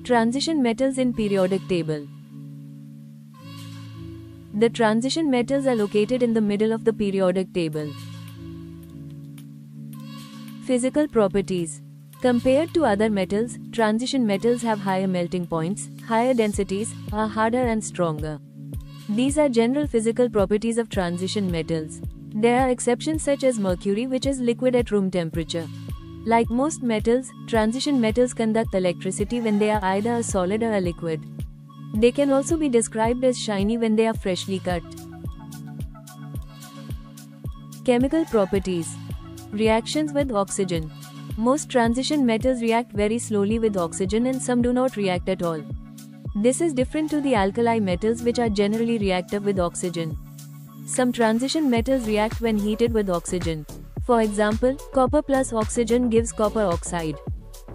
Transition metals in periodic table. The transition metals are located in the middle of the periodic table. Physical properties. Compared to other metals, transition metals have higher melting points, higher densities, are harder and stronger. These are general physical properties of transition metals. There are exceptions such as mercury, which is liquid at room temperature. Like most metals, transition metals conduct electricity when they are either a solid or a liquid. They can also be described as shiny when they are freshly cut. Chemical properties. Reactions with oxygen. Most transition metals react very slowly with oxygen and some do not react at all. This is different to the alkali metals, which are generally reactive with oxygen. Some transition metals react when heated with oxygen. For example, copper plus oxygen gives copper oxide.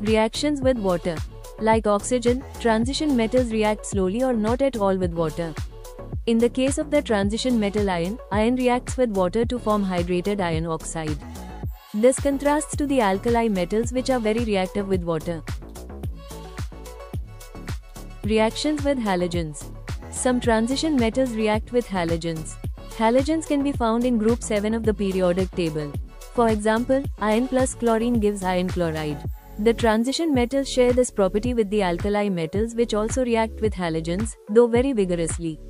Reactions with water. Like oxygen, transition metals react slowly or not at all with water. In the case of the transition metal iron, iron reacts with water to form hydrated iron oxide. This contrasts to the alkali metals, which are very reactive with water. Reactions with halogens. Some transition metals react with halogens. Halogens can be found in group 7 of the periodic table. For example, iron plus chlorine gives iron chloride. The transition metals share this property with the alkali metals, which also react with halogens, though very vigorously.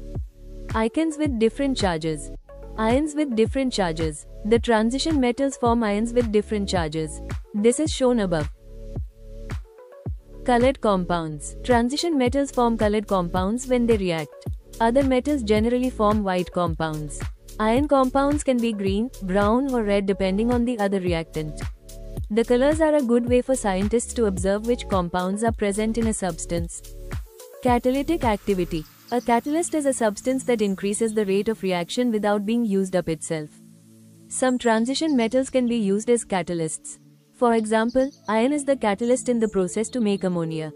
Ions with different charges. Ions with different charges. The transition metals form ions with different charges. This is shown above. Colored compounds. Transition metals form colored compounds when they react. Other metals generally form white compounds. Iron compounds can be green, brown or red depending on the other reactant. The colors are a good way for scientists to observe which compounds are present in a substance. Catalytic activity. A catalyst is a substance that increases the rate of reaction without being used up itself. Some transition metals can be used as catalysts. For example, iron is the catalyst in the process to make ammonia.